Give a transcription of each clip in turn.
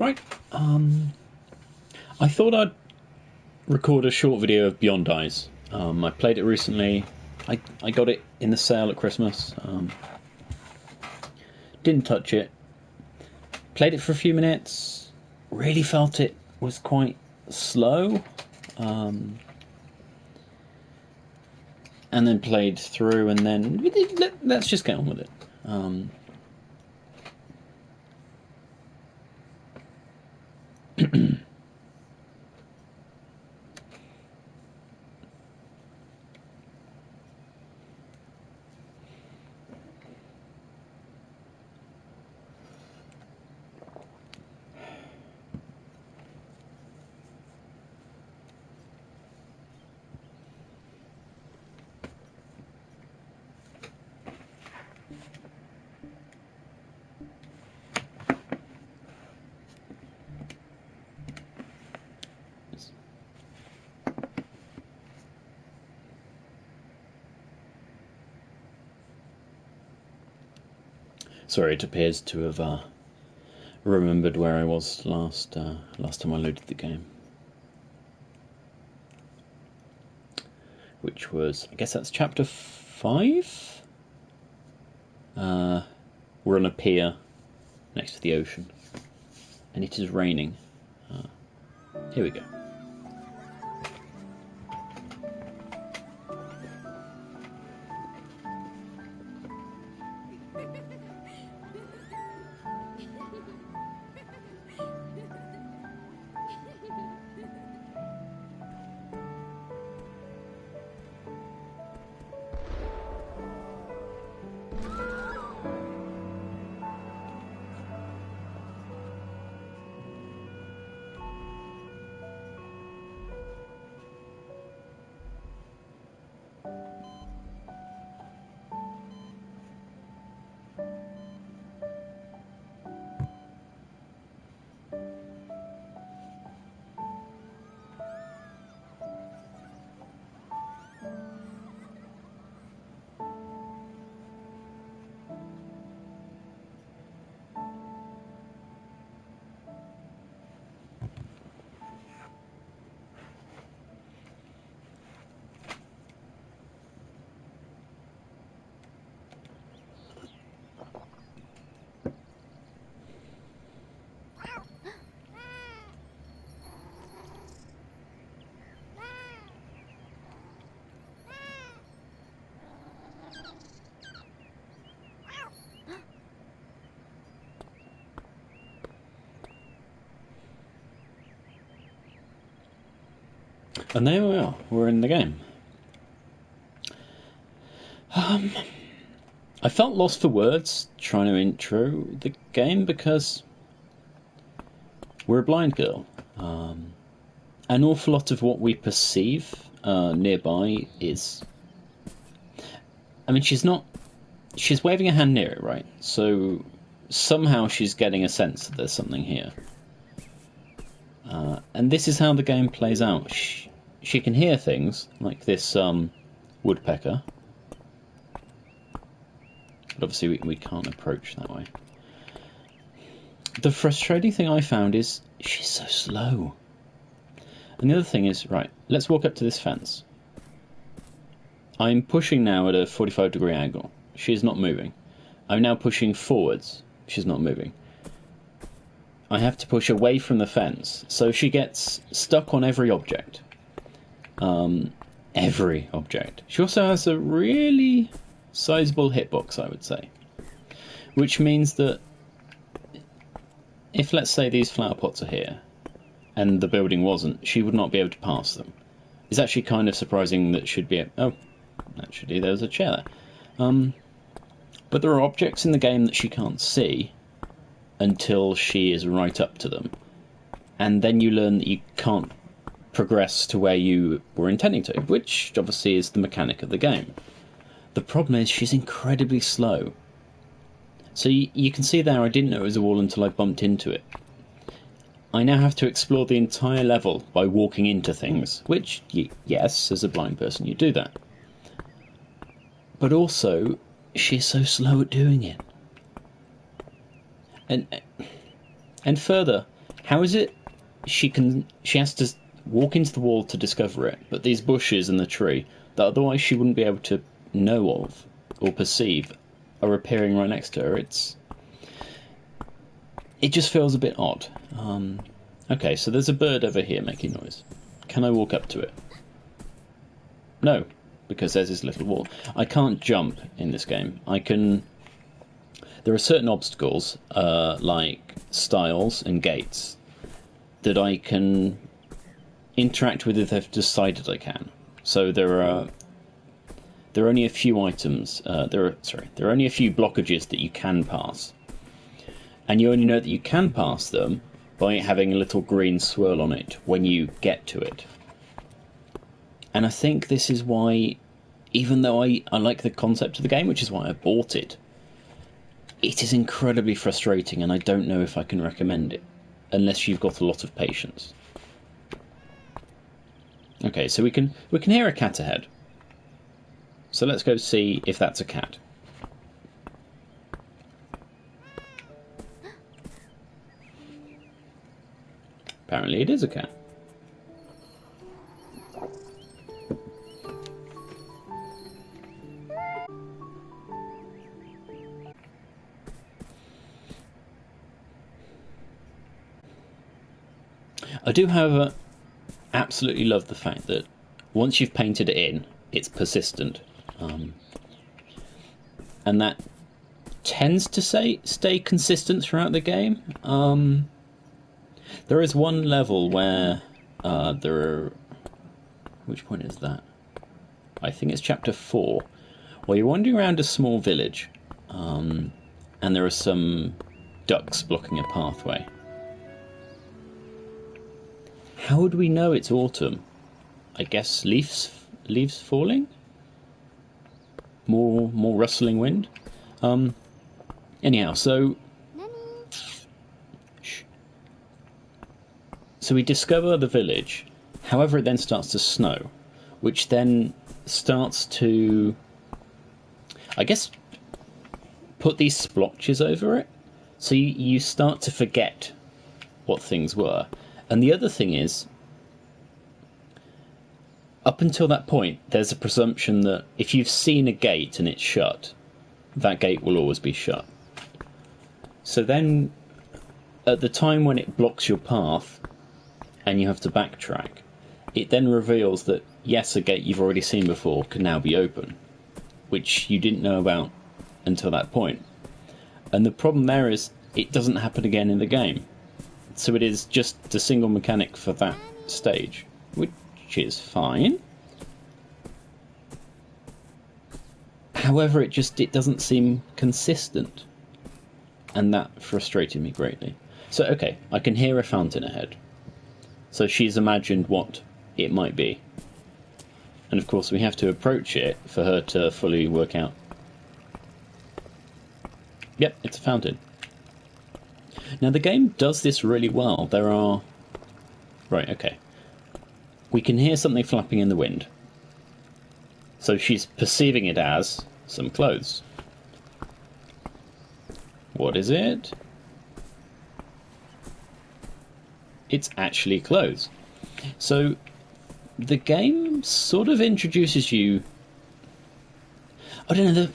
Right, I thought I'd record a short video of Beyond Eyes. I played it recently. I got it in the sale at Christmas. Didn't touch it. Played it for a few minutes. Really felt it was quite slow. And then played through, and then let's just get on with it. Sorry, it appears to have remembered where I was last time I loaded the game, which was, I guess that's chapter 5. We're on a pier next to the ocean, and it is raining. Here we go. And there we are, we're in the game. I felt lost for words trying to intro the game because we're a blind girl. An awful lot of what we perceive nearby is... I mean, she's waving a hand near it, right? So somehow she's getting a sense that there's something here. And this is how the game plays out. She can hear things, like this woodpecker. But obviously we can't approach that way. The frustrating thing I found is she's so slow. And the other thing is, right, let's walk up to this fence. I'm pushing now at a 45-degree angle. She's not moving. I'm now pushing forwards. She's not moving. I have to push away from the fence, so she gets stuck on every object. Every object. She also has a really sizable hitbox, I would say. Which means that if, let's say, these flower pots are here, and the building wasn't, she would not be able to pass them. It's actually kind of surprising that she'd be... Oh, actually, there was a chair there. But there are objects in the game that she can't see until she is right up to them. And then you learn that you can't progress to where you were intending to, which obviously is the mechanic of the game. The problem is she's incredibly slow. So you can see there I didn't know it was a wall until I bumped into it. I now have to explore the entire level by walking into things, which, yes, as a blind person you do that. But also, she's so slow at doing it. And further, How is it she has to walk into the wall to discover it, but these bushes and the tree that otherwise she wouldn't be able to know of or perceive are appearing right next to her? It just feels a bit odd. Okay, so there's a bird over here making noise. Can I walk up to it? No, because there's this little wall. I can't jump in this game. There are certain obstacles, like stiles and gates, that I can interact with if they've decided I can. So there are only a few items. There are only a few blockages that you can pass, and you only know that you can pass them by having a little green swirl on it when you get to it. And I think this is why, even though I like the concept of the game, which is why I bought it, it is incredibly frustrating, and I don't know if I can recommend it unless you've got a lot of patience. Okay, so we can hear a cat ahead. So let's go see if that's a cat. Apparently it is a cat. I do, however, absolutely love the fact that once you've painted it in, it's persistent. And that tends to stay consistent throughout the game. There is one level where which point is that? I think it's chapter 4, where you're wandering around a small village, and there are some ducks blocking a pathway. How would we know it's autumn? I guess leaves falling? More rustling wind? Anyhow, so we discover the village. However, it then starts to snow, which then starts to, I guess, put these splotches over it. So you start to forget what things were. And the other thing is, up until that point, there's a presumption that if you've seen a gate and it's shut, that gate will always be shut. So then, at the time when it blocks your path, and you have to backtrack, it then reveals that, yes, a gate you've already seen before can now be open, which you didn't know about until that point. And the problem there is, it doesn't happen again in the game. So it is just a single mechanic for that stage, which is fine. However, it doesn't seem consistent, and that frustrated me greatly. So, okay, I can hear a fountain ahead. So she's imagined what it might be. And of course we have to approach it for her to fully work out. Yep, it's a fountain. Now the game does this really well. Right, okay. We can hear something flapping in the wind. So she's perceiving it as some clothes. What is it? It's actually clothes. So the game sort of introduces you, I don't know,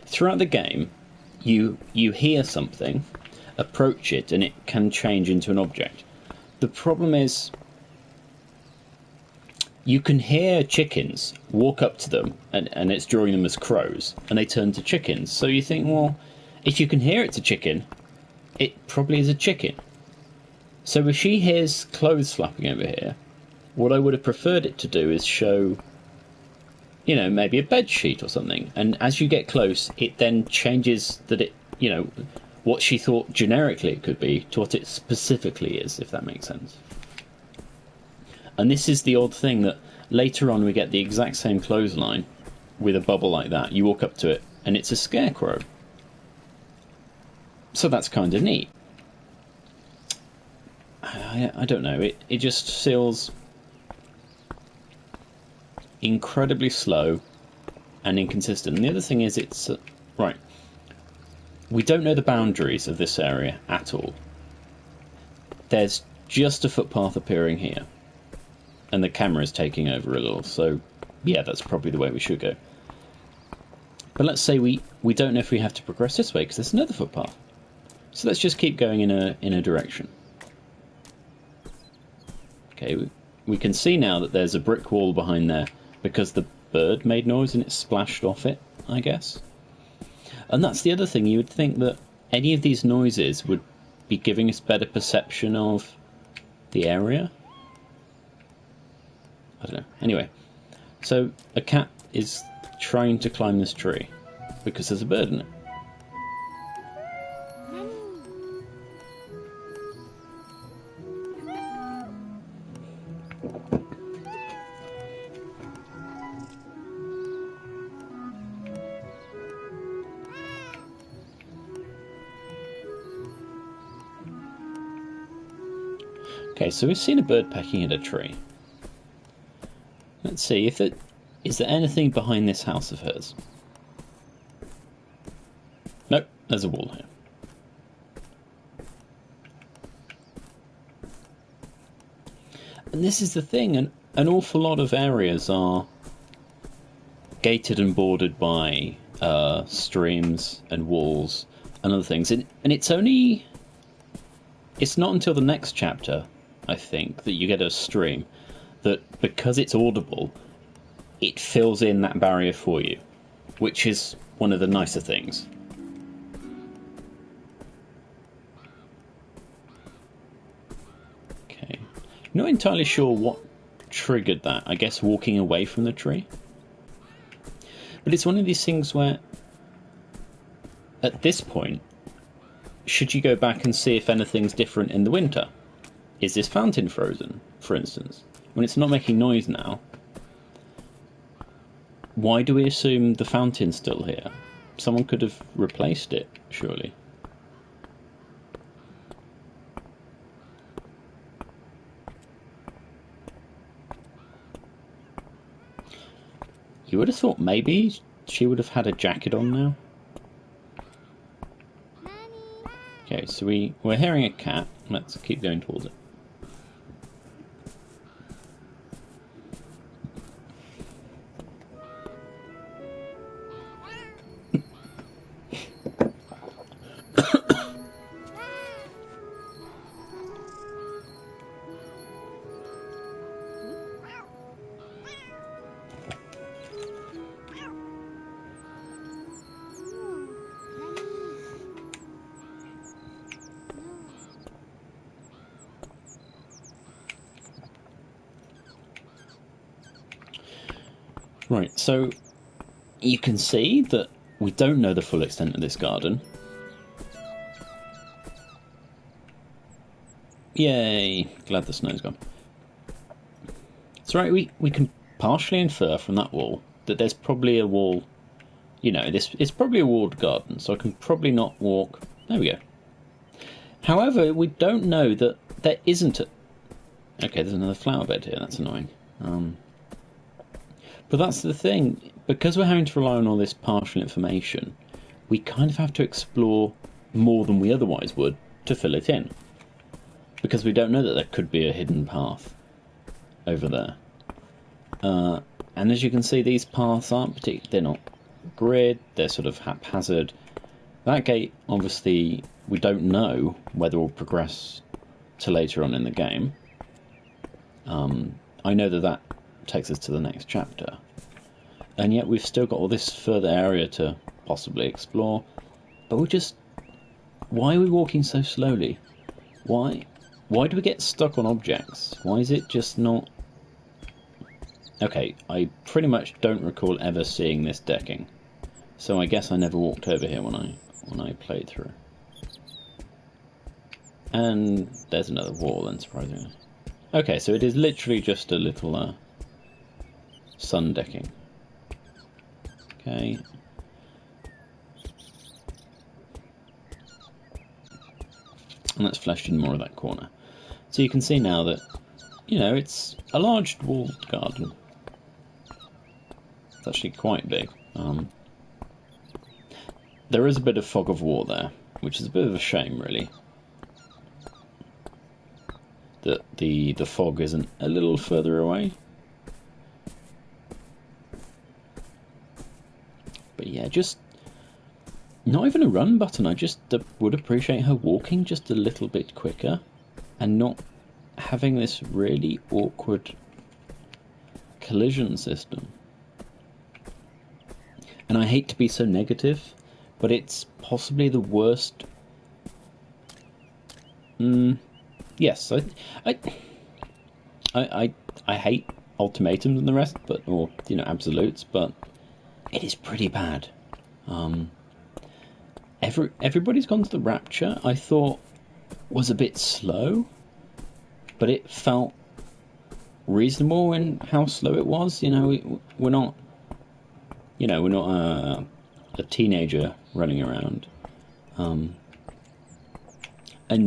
throughout the game you hear something, approach it, and it can change into an object. The problem is, you can hear chickens, walk up to them, and it's drawing them as crows, and they turn to chickens. So you think, well, if you can hear it's a chicken, it probably is a chicken. So if she hears clothes flapping over here, what I would have preferred it to do is show, maybe a bed sheet or something. And as you get close, it then changes that it, what she thought generically it could be to what it specifically is, if that makes sense. And this is the odd thing, that later on we get the exact same clothesline with a bubble like that. You walk up to it, and it's a scarecrow. So that's kind of neat. I don't know, it just feels incredibly slow and inconsistent. And the other thing is, it's right. we don't know the boundaries of this area at all. There's just a footpath appearing here, and the camera is taking over a little, so yeah, that's probably the way we should go. But let's say we don't know if we have to progress this way, because there's another footpath. So let's just keep going in a direction. Okay, we can see now that there's a brick wall behind there, because the bird made noise and it splashed off it, I guess. And that's the other thing, you would think that any of these noises would be giving us better perception of the area. I don't know. Anyway, so a cat is trying to climb this tree because there's a bird in it. Okay, so we've seen a bird pecking at a tree. Let's see, is there anything behind this house of hers? Nope, there's a wall here. And this is the thing, an awful lot of areas are gated and bordered by streams and walls and other things. And it's not until the next chapter, I think, that you get a stream that, because it's audible, it fills in that barrier for you, which is one of the nicer things. Okay, not entirely sure what triggered that. I guess walking away from the tree. But it's one of these things where, at this point, should you go back and see if anything's different in the winter? Is this fountain frozen, for instance? When it's not making noise now, why do we assume the fountain's still here? Someone could have replaced it, surely. You would have thought maybe she would have had a jacket on now. Okay, so we're hearing a cat. Let's keep going towards it. Right, so you can see that we don't know the full extent of this garden. Yay, glad the snow's gone. That's right, we can partially infer from that wall that there's probably a wall, you know, it's probably a walled garden, so I can probably not walk. There we go. However, we don't know that there isn't a... Okay, there's another flower bed here, that's annoying. But that's the thing, because we're having to rely on all this partial information, we kind of have to explore more than we otherwise would to fill it in. Because we don't know that there could be a hidden path over there. And as you can see, these paths aren't they're not grid, they're sort of haphazard. That gate, obviously, we don't know whether we'll progress to later on in the game. I know that takes us to the next chapter, and yet we've still got all this further area to possibly explore, but why are we walking so slowly? Why do we get stuck on objects? Why is it just not... Okay, I pretty much don't recall ever seeing this decking, so I guess I never walked over here when I played through. And there's another wall, unsurprisingly. Okay, so it is literally just a little sun decking. Okay. And that's fleshed in more of that corner. So you can see now that, you know, it's a large walled garden. It's actually quite big. there is a bit of fog of war there, which is a bit of a shame, really. That the fog isn't a little further away. But yeah, just not even a run button. I just would appreciate her walking just a little bit quicker and not having this really awkward collision system. And I hate to be so negative, but it's possibly the worst. Yes, I hate ultimatums and the rest, but or absolutes, but it is pretty bad. Everybody's Gone to the Rapture, I thought, was a bit slow, but it felt reasonable in how slow it was. We're not a teenager running around. And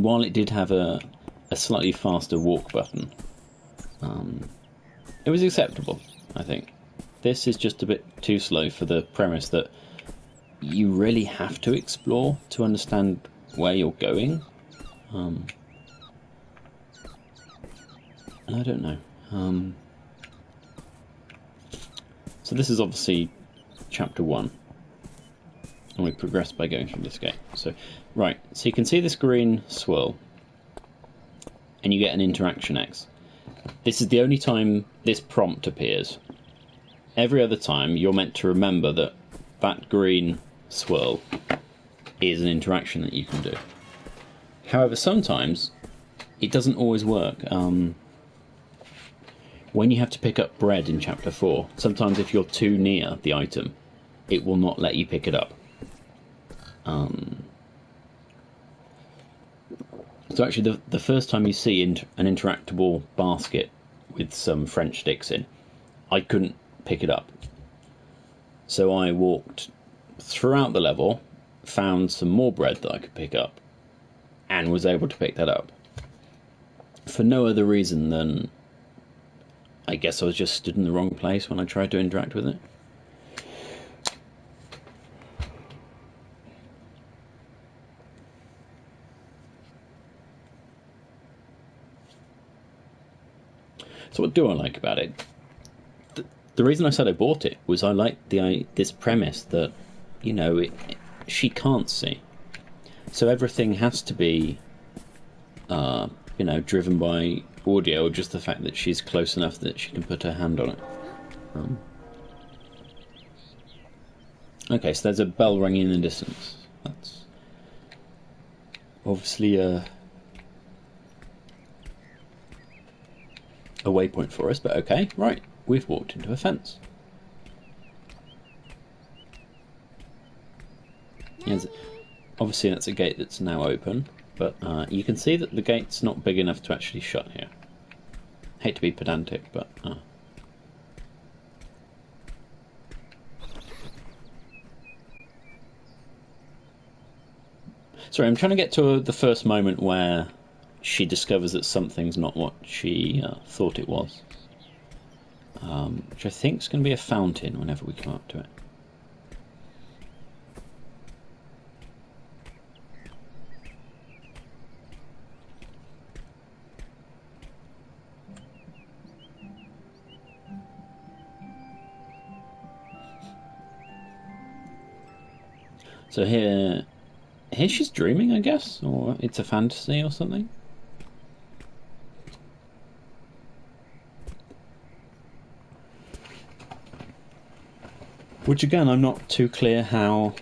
while it did have a slightly faster walk button, it was acceptable, I think. This is just a bit too slow for the premise that you really have to explore to understand where you're going. And I don't know. So this is obviously chapter 1. And we progress by going through this gate. So, right, so you can see this green swirl. And you get an interaction X. This is the only time this prompt appears. Every other time, you're meant to remember that that green swirl is an interaction that you can do. However, sometimes it doesn't always work. When you have to pick up bread in chapter 4, sometimes if you're too near the item, it will not let you pick it up. So actually, the first time you see an interactable basket with some French sticks in, I couldn't pick it up. So I walked throughout the level, found some more bread that I could pick up, and was able to pick that up. For no other reason than I guess I was just stood in the wrong place when I tried to interact with it. So what do I like about it? The reason I said I bought it was I liked this premise that, she can't see. So everything has to be, driven by audio, or just the fact that she's close enough that she can put her hand on it. Okay, so there's a bell ringing in the distance. That's obviously a waypoint for us, but okay, right. We've walked into a fence. Yes, obviously that's a gate that's now open, but you can see that the gate's not big enough to actually shut here. Hate to be pedantic, but... Sorry, I'm trying to get to the first moment where she discovers that something's not what she thought it was. Which I think is going to be a fountain whenever we come up to it. So here she's dreaming, I guess, or it's a fantasy or something. Which again, I'm not too clear how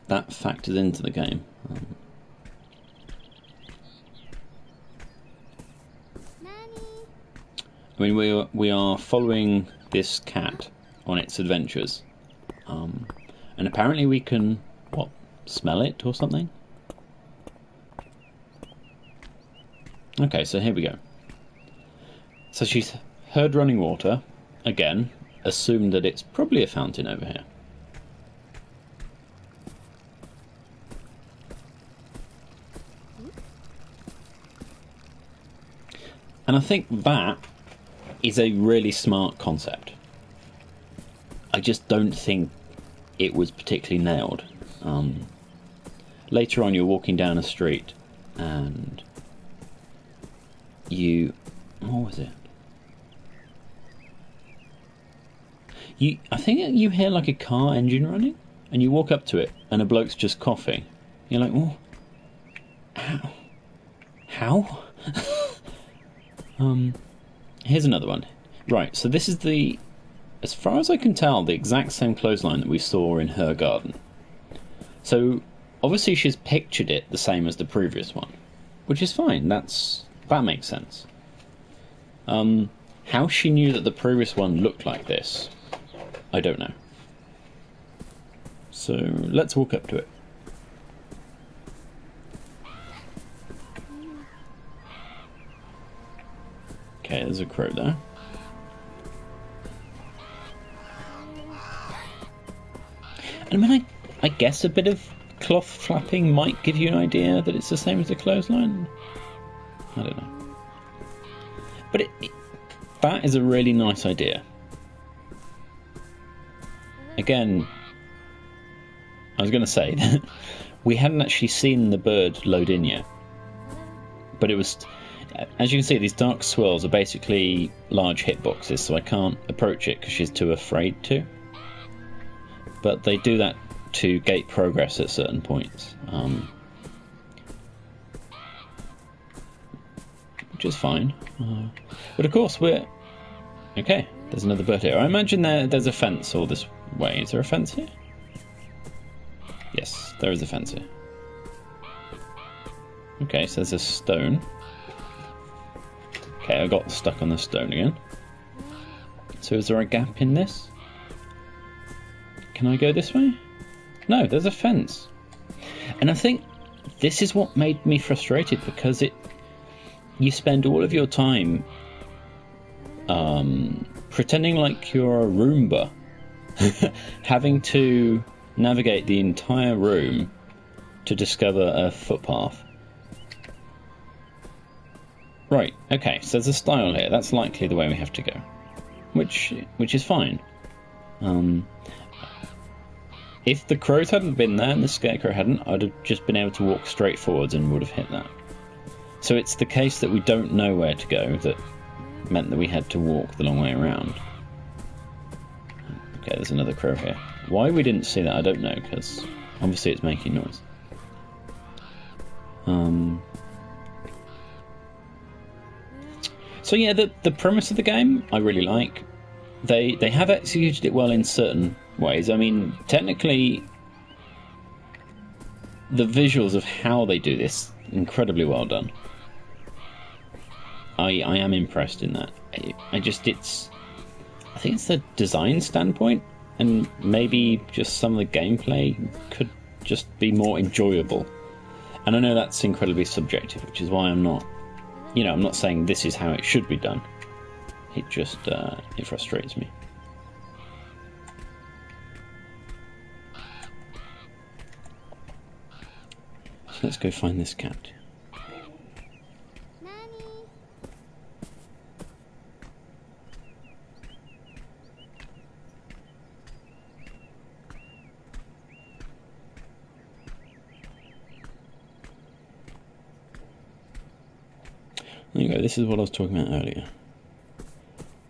that factors into the game. I mean, we are following this cat on its adventures, and apparently we can smell it or something. Okay, so here we go. So she's heard running water again. Assumed that it's probably a fountain over here. And I think that is a really smart concept. I just don't think it was particularly nailed. Later on, you're walking down a street, and what was it? I think you hear like a car engine running, and you walk up to it, and a bloke's just coughing. You're like, well, how? Here's another one. Right, so this is as far as I can tell, the exact same clothesline that we saw in her garden. So obviously she's pictured it the same as the previous one, which is fine. That makes sense. How she knew that the previous one looked like this, I don't know. So let's walk up to it. Okay, there's a crow there. And I mean, I guess a bit of cloth flapping might give you an idea that it's the same as the clothesline. I don't know. But that is a really nice idea. Again, I was going to say that we hadn't actually seen the bird load in yet. But it was, as you can see, these dark swirls are basically large hitboxes, so I can't approach it because she's too afraid to. But they do that to gate progress at certain points. Which is fine. But of course we're... Okay, there's another bird here. I imagine there's a fence all this way. Is there a fence here? Yes, there is a fence here. Okay, so there's a stone. Okay, I got stuck on the stone again. So is there a gap in this? Can I go this way? No, there's a fence. And I think this is what made me frustrated, because you spend all of your time pretending like you're a Roomba, having to navigate the entire room to discover a footpath. Right, okay, so there's a stile here. That's likely the way we have to go, which is fine. If the crows hadn't been there and the scarecrow hadn't, I'd have just been able to walk straight forwards and would have hit that. So it's the case that we don't know where to go that meant that we had to walk the long way around. Okay, there's another crow here. Why we didn't see that, I don't know, because obviously it's making noise. So yeah, the premise of the game I really like. They have executed it well in certain ways. I mean, technically, the visuals of how they do this, incredibly well done. I am impressed in that. I think it's the design standpoint, and maybe just some of the gameplay could just be more enjoyable. And I know that's incredibly subjective, which is why I'm not saying this is how it should be done. It just it frustrates me. So let's go find this cat. There you go, this is what I was talking about earlier.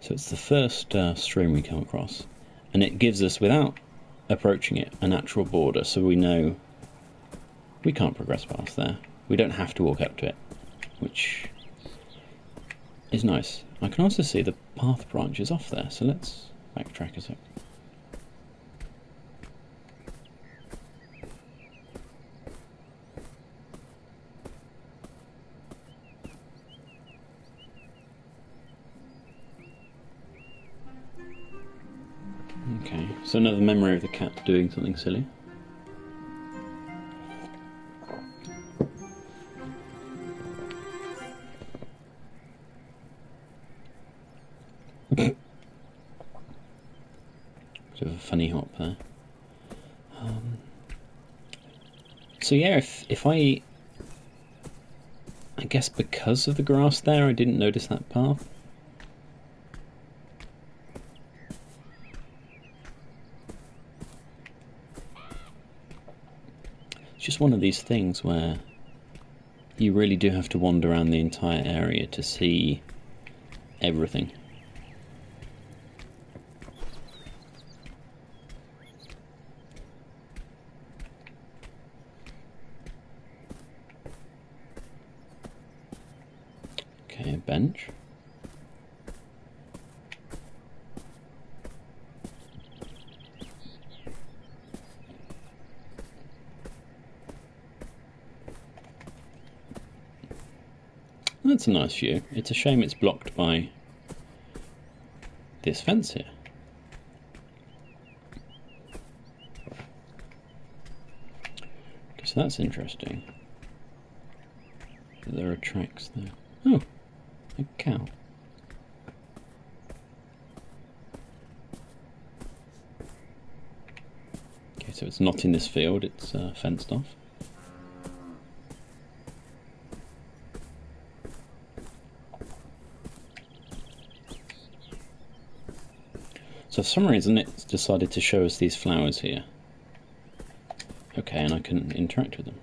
So it's the first stream we come across, and it gives us, without approaching it, a natural border, so we know we can't progress past there. We don't have to walk up to it, which is nice. I can also see the path branches off there, so let's backtrack a sec. Okay, so another memory of the cat doing something silly. Bit of a funny hop there. So yeah, if I guess because of the grass there, I didn't notice that path. It's just one of these things where you really do have to wander around the entire area to see everything. Okay, a bench. That's a nice view. It's a shame it's blocked by this fence here. Okay, so that's interesting. There are tracks there. Oh, a cow. Okay, so it's not in this field, it's fenced off. So for some reason it's decided to show us these flowers here. Okay, and I can interact with them.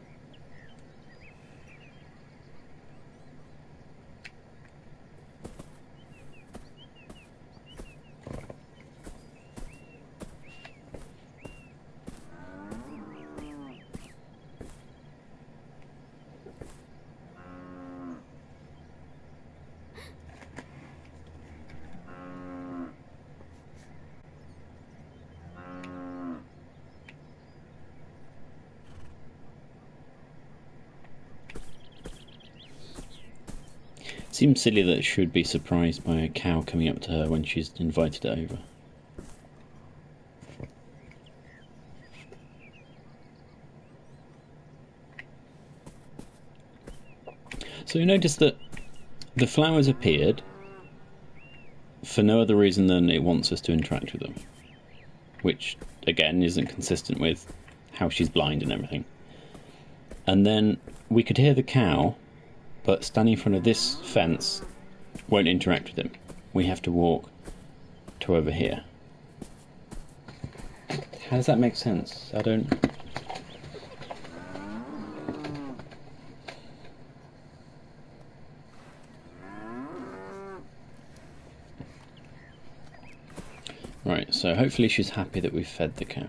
Seems silly that she would be surprised by a cow coming up to her when she's invited it over. So you notice that the flowers appeared for no other reason than it wants us to interact with them, which again isn't consistent with how she's blind and everything. And then we could hear the cow, but standing in front of this fence won't interact with him. We have to walk to over here. How does that make sense? I don't... Right, so hopefully she's happy that we've fed the cow.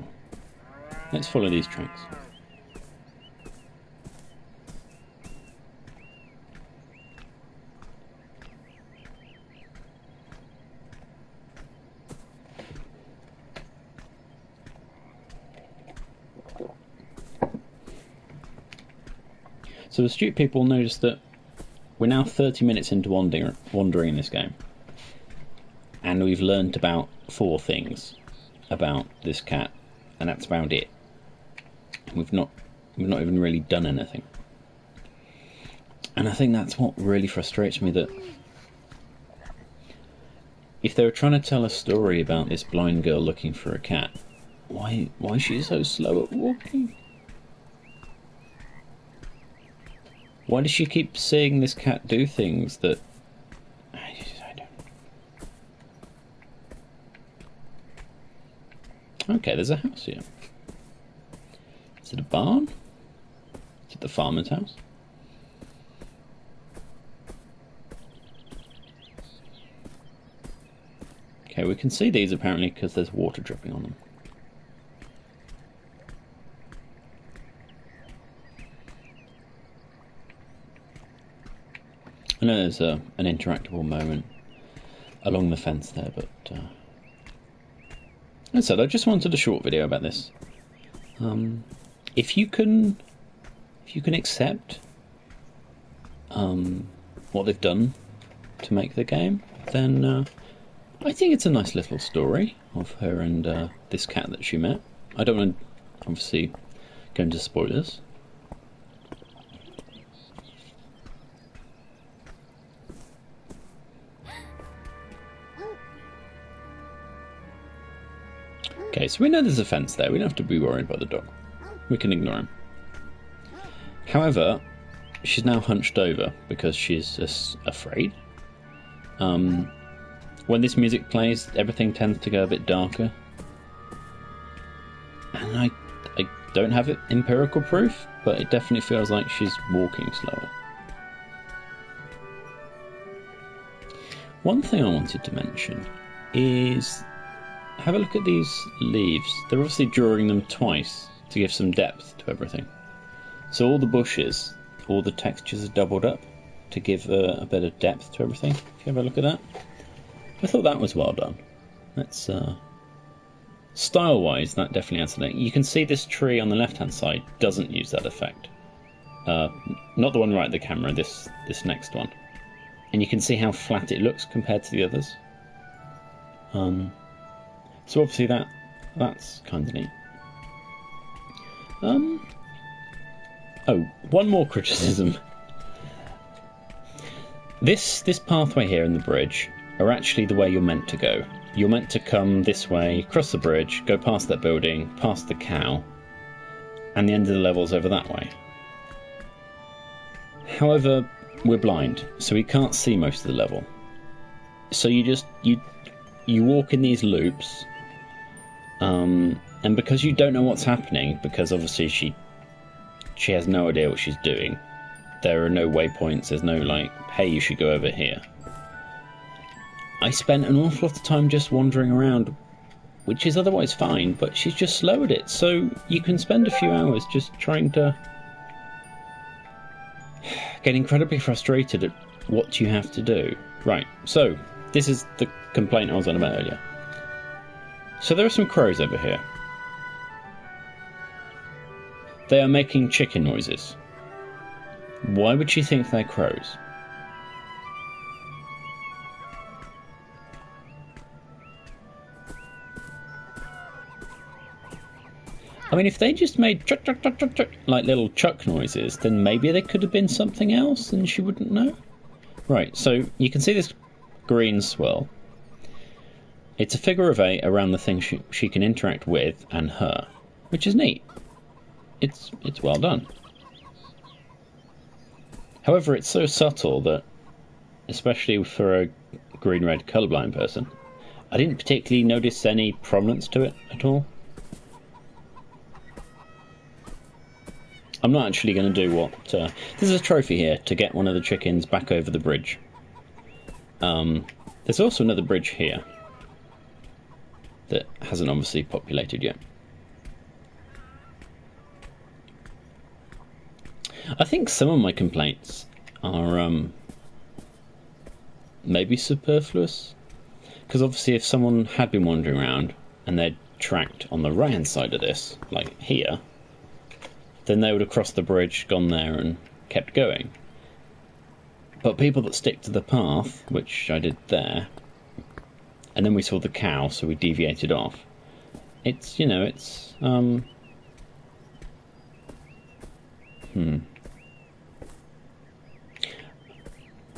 Let's follow these tracks. So astute people notice that we're now 30 minutes into wandering in this game, and we've learnt about 4 things about this cat, and that's about it. We've not even really done anything. And I think that's what really frustrates me, that if they were trying to tell a story about this blind girl looking for a cat, why is she so slow at walking? Why does she keep seeing this cat do things that... I don't... Okay, there's a house here. Is it a barn? Is it the farmer's house? Okay, we can see these apparently because there's water dripping on them. I know there's an interactable moment along the fence there, but as I said, I just wanted a short video about this. If you can accept what they've done to make the game, then I think it's a nice little story of her and this cat that she met. I don't want to obviously go into spoilers. Okay, so we know there's a fence there. We don't have to be worried about the dog. We can ignore him. However, she's now hunched over because she's just afraid. When this music plays, everything tends to go a bit darker. And I Don't have it empirical proof, but it definitely feels like she's walking slower. One thing I wanted to mention is have a look at these leaves. They're obviously drawing them twice to give some depth to everything. So all the bushes, all the textures are doubled up to give a bit of depth to everything. If you have a look at that, I thought that was well done. That's style-wise, that definitely adds something. You can see this tree on the left-hand side doesn't use that effect. Not the one right at the camera. This next one, and you can see how flat it looks compared to the others. So obviously that's kind of neat. Oh, one more criticism. This pathway here and the bridge are actually the way you're meant to go. You're meant to come this way, cross the bridge, go past that building, past the cow, and the end of the level's over that way. However, we're blind, so we can't see most of the level. So you walk in these loops, and because you don't know what's happening, because obviously she has no idea what she's doing, there are no waypoints, there's no like, hey, you should go over here. I spent an awful lot of time just wandering around, which is otherwise fine, but she's just slowed it, so you can spend a few hours just trying to get incredibly frustrated at what you have to do. Right, so this is the complaint I was on about earlier. So there are some crows over here. They are making chicken noises. Why would she think they're crows? I mean, if they just made chuck, chuck, chuck, chuck, chuck, like little chuck noises, then maybe they could have been something else and she wouldn't know. Right, so you can see this green swirl. It's a figure of 8 around the thing she can interact with and her, which is neat. It's well done. However, it's so subtle that, especially for a green-red colourblind person, I didn't particularly notice any prominence to it at all. I'm not actually going to do what... there's a trophy here to get one of the chickens back over the bridge. There's also another bridge here that hasn't obviously populated yet. I think some of my complaints are maybe superfluous, because obviously if someone had been wandering around and they'd tracked on the right hand side of this, like here, then they would have crossed the bridge, gone there and kept going. But people that stick to the path, which I did there, and then we saw the cow, so we deviated off. It's, you know, it's I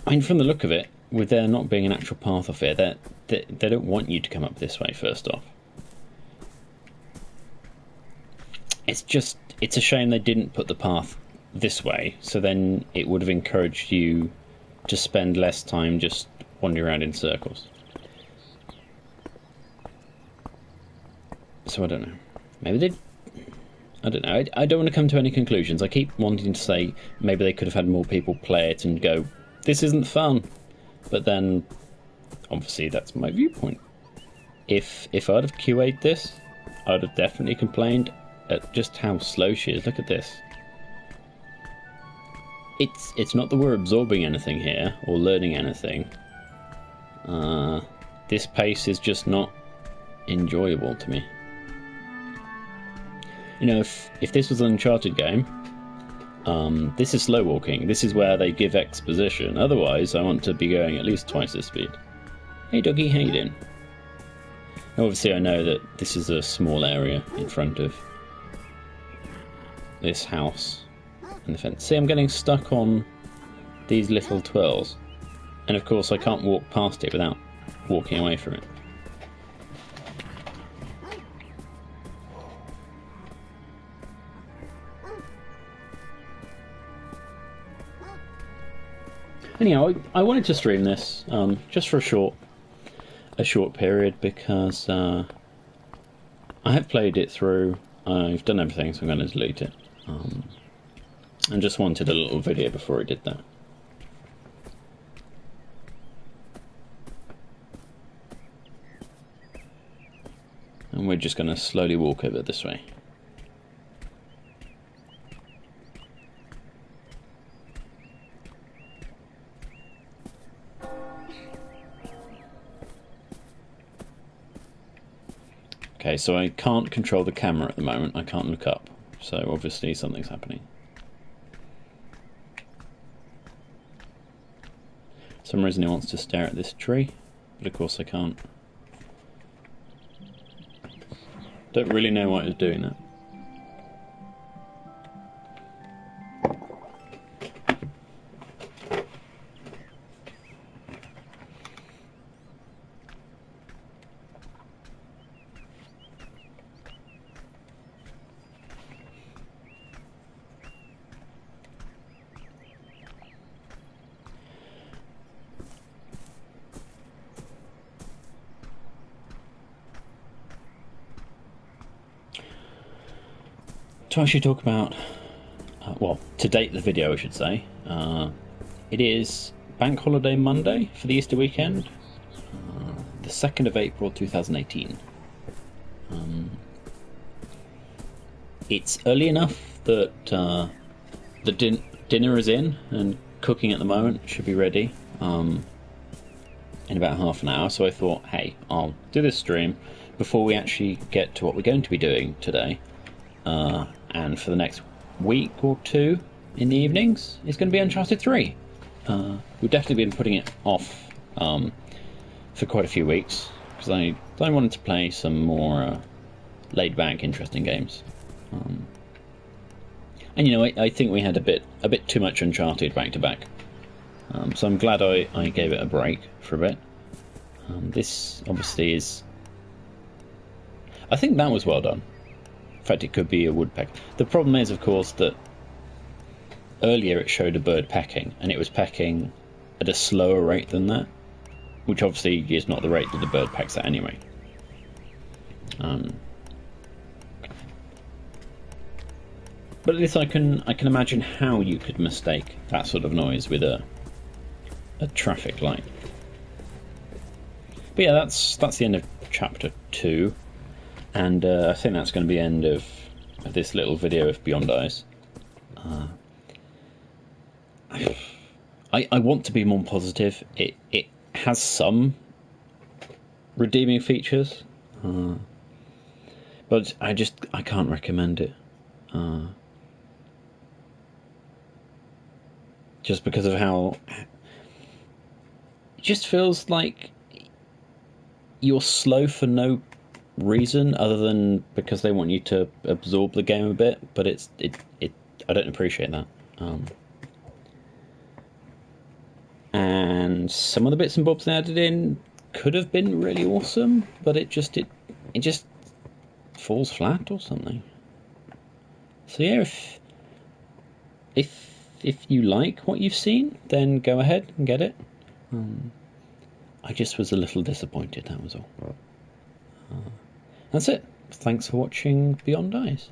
mean, from the look of it, with there not being an actual path off here, they don't want you to come up this way, first off. It's a shame they didn't put the path this way, so then it would have encouraged you to spend less time just wandering around in circles. So I don't know. Maybe they... I don't know. I don't want to come to any conclusions. I keep wanting to say maybe they could have had more people play it and go, this isn't fun. But then, obviously, that's my viewpoint. If I'd have QA'd this, I'd have definitely complained at just how slow she is. Look at this. It's not that we're absorbing anything here or learning anything. This pace is just not enjoyable to me. You know, if this was an Uncharted game, this is slow walking. This is where they give exposition. Otherwise, I want to be going at least twice this speed. Hey doggy, how you doing? Obviously, I know that this is a small area in front of this house and the fence. See, I'm getting stuck on these little twirls. And of course, I can't walk past it without walking away from it. Anyhow, I wanted to stream this just for a short period because I have played it through I've done everything, so I'm going to delete it. I just wanted a little video before I did that. And we're just going to slowly walk over this way. Okay, so I can't control the camera at the moment. I can't look up. So obviously something's happening. For some reason he wants to stare at this tree, but of course I can't. Don't really know why it's doing that. To actually talk about, well, to date the video I should say, it is Bank Holiday Monday for the Easter weekend, the 2nd of April 2018. It's early enough that the dinner is in and cooking at the moment, should be ready in about half an hour, so I thought, hey, I'll do this stream before we actually get to what we're going to be doing today. And for the next week or two in the evenings, it's going to be Uncharted 3. We've definitely been putting it off for quite a few weeks because I wanted to play some more laid-back, interesting games. And you know, I think we had a bit too much Uncharted back to back. So I'm glad I gave it a break for a bit. This obviously is. I think that was well done. In fact, it could be a woodpecker. The problem is, of course, that earlier it showed a bird pecking, and it was pecking at a slower rate than that, which obviously is not the rate that the bird pecks at anyway. But at least I can imagine how you could mistake that sort of noise with a traffic light. But yeah, that's the end of chapter 2. And I think that's going to be the end of this little video of Beyond Eyes. I want to be more positive. It has some redeeming features, but I can't recommend it. Just because of how it just feels like you're slow for no reason other than because they want you to absorb the game a bit, but I don't appreciate that. And some of the bits and bobs they added in could have been really awesome, but it just falls flat or something. So yeah, if you like what you've seen, then go ahead and get it. I just was a little disappointed, that was all. That's it. Thanks for watching Beyond Eyes.